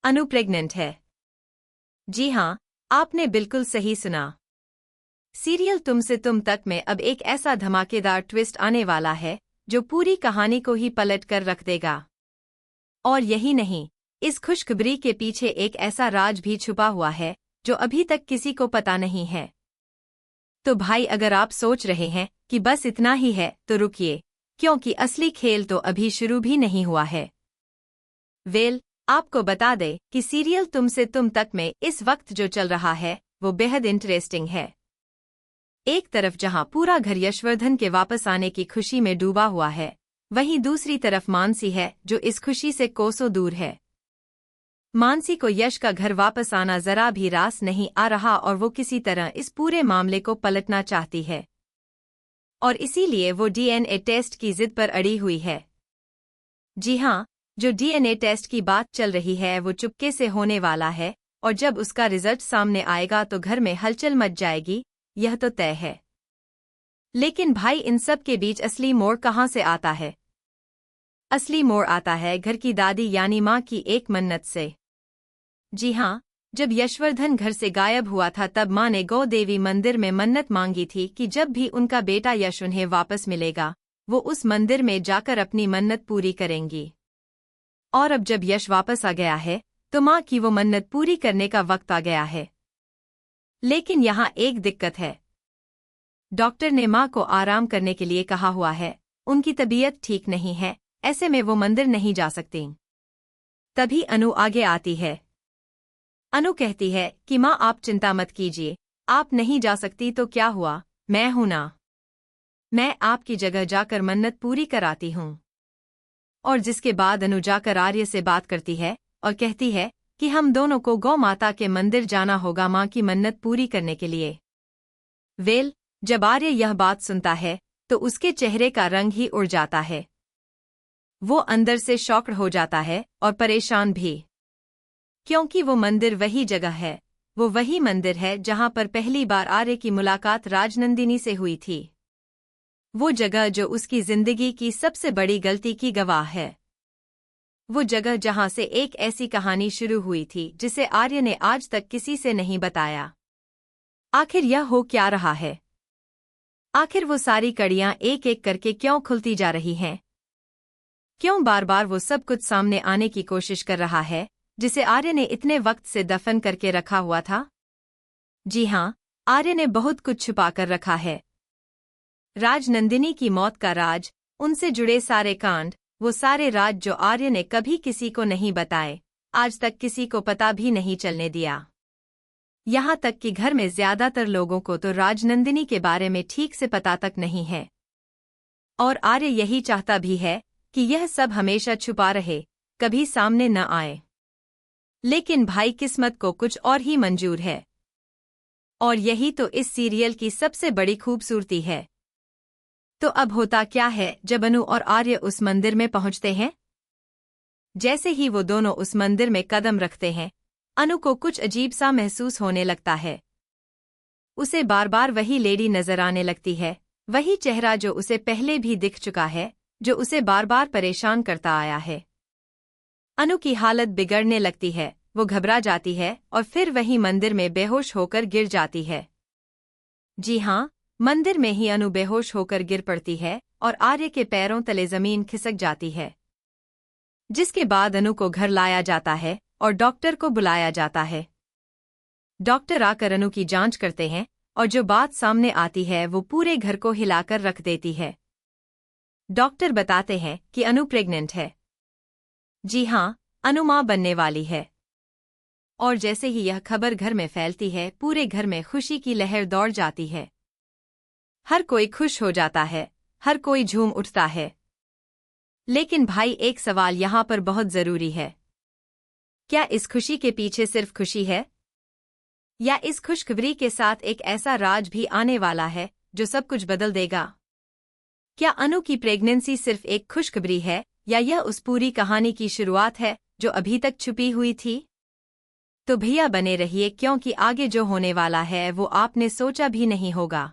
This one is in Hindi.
अनु प्रेग्नेंट है। जी हाँ, आपने बिल्कुल सही सुना। सीरियल तुमसे तुम तक में अब एक ऐसा धमाकेदार ट्विस्ट आने वाला है जो पूरी कहानी को ही पलट कर रख देगा। और यही नहीं, इस खुशखबरी के पीछे एक ऐसा राज भी छुपा हुआ है जो अभी तक किसी को पता नहीं है। तो भाई, अगर आप सोच रहे हैं कि बस इतना ही है तो रुकिए, क्योंकि असली खेल तो अभी शुरू भी नहीं हुआ है। आपको बता दे कि सीरियल तुमसे तुम तक में इस वक्त जो चल रहा है वो बेहद इंटरेस्टिंग है। एक तरफ जहां पूरा घर यशवर्धन के वापस आने की खुशी में डूबा हुआ है, वहीं दूसरी तरफ मानसी है जो इस खुशी से कोसों दूर है। मानसी को यश का घर वापस आना जरा भी रास नहीं आ रहा और वो किसी तरह इस पूरे मामले को पलटना चाहती है, और इसीलिए वो डीएनए टेस्ट की जिद पर अड़ी हुई है। जी हाँ, जो डीएनए टेस्ट की बात चल रही है वो चुपके से होने वाला है, और जब उसका रिजल्ट सामने आएगा तो घर में हलचल मच जाएगी, यह तो तय है। लेकिन भाई, इन सब के बीच असली मोड़ कहाँ से आता है? असली मोड़ आता है घर की दादी यानी माँ की एक मन्नत से। जी हाँ, जब यशवर्धन घर से गायब हुआ था तब माँ ने गौ देवी मंदिर में मन्नत मांगी थी कि जब भी उनका बेटा यश उन्हें वापस मिलेगा वो उस मंदिर में जाकर अपनी मन्नत पूरी करेंगी। और अब जब यश वापस आ गया है तो माँ की वो मन्नत पूरी करने का वक्त आ गया है। लेकिन यहाँ एक दिक्कत है। डॉक्टर ने माँ को आराम करने के लिए कहा हुआ है, उनकी तबीयत ठीक नहीं है, ऐसे में वो मंदिर नहीं जा सकती। तभी अनु आगे आती है। अनु कहती है कि माँ, आप चिंता मत कीजिए, आप नहीं जा सकती तो क्या हुआ, मैं हूं ना, मैं आपकी जगह जाकर मन्नत पूरी कराती हूँ। और जिसके बाद अनु जाकर आर्य से बात करती है और कहती है कि हम दोनों को गौ माता के मंदिर जाना होगा माँ की मन्नत पूरी करने के लिए। जब आर्य यह बात सुनता है तो उसके चेहरे का रंग ही उड़ जाता है। वो अंदर से शॉक्ड हो जाता है और परेशान भी, क्योंकि वो मंदिर वही जगह है, वो वही मंदिर है जहां पर पहली बार आर्य की मुलाकात राजनंदिनी से हुई थी। वो जगह जो उसकी जिंदगी की सबसे बड़ी गलती की गवाह है। वो जगह जहां से एक ऐसी कहानी शुरू हुई थी जिसे आर्य ने आज तक किसी से नहीं बताया। आखिर यह हो क्या रहा है? आखिर वो सारी कड़ियां एक एक करके क्यों खुलती जा रही हैं? क्यों बार बार वो सब कुछ सामने आने की कोशिश कर रहा है जिसे आर्य ने इतने वक्त से दफन करके रखा हुआ था? जी हाँ, आर्य ने बहुत कुछ छुपा कर रखा है। राजनंदिनी की मौत का राज, उनसे जुड़े सारे कांड, वो सारे राज जो आर्य ने कभी किसी को नहीं बताए, आज तक किसी को पता भी नहीं चलने दिया। यहाँ तक कि घर में ज्यादातर लोगों को तो राजनंदिनी के बारे में ठीक से पता तक नहीं है। और आर्य यही चाहता भी है कि यह सब हमेशा छुपा रहे, कभी सामने न आए। लेकिन भाई, किस्मत को कुछ और ही मंजूर है। और यही तो इस सीरियल की सबसे बड़ी खूबसूरती है। तो अब होता क्या है जब अनु और आर्य उस मंदिर में पहुंचते हैं? जैसे ही वो दोनों उस मंदिर में कदम रखते हैं, अनु को कुछ अजीब सा महसूस होने लगता है। उसे बार बार वही लेडी नजर आने लगती है, वही चेहरा जो उसे पहले भी दिख चुका है, जो उसे बार बार परेशान करता आया है। अनु की हालत बिगड़ने लगती है, वो घबरा जाती है और फिर वही मंदिर में बेहोश होकर गिर जाती है। जी हाँ, मंदिर में ही अनु बेहोश होकर गिर पड़ती है और आर्य के पैरों तले जमीन खिसक जाती है। जिसके बाद अनु को घर लाया जाता है और डॉक्टर को बुलाया जाता है। डॉक्टर आकर अनु की जांच करते हैं और जो बात सामने आती है वो पूरे घर को हिलाकर रख देती है। डॉक्टर बताते हैं कि अनु प्रेग्नेंट है। जी हाँ, अनु मां बनने वाली है। और जैसे ही यह खबर घर में फैलती है, पूरे घर में खुशी की लहर दौड़ जाती है। हर कोई खुश हो जाता है, हर कोई झूम उठता है। लेकिन भाई, एक सवाल यहाँ पर बहुत जरूरी है। क्या इस खुशी के पीछे सिर्फ खुशी है, या इस खुशखबरी के साथ एक ऐसा राज भी आने वाला है जो सब कुछ बदल देगा? क्या अनु की प्रेगनेंसी सिर्फ एक खुशखबरी है, या यह उस पूरी कहानी की शुरुआत है जो अभी तक छुपी हुई थी? तो भैया बने रहिए, क्योंकि आगे जो होने वाला है वो आपने सोचा भी नहीं होगा।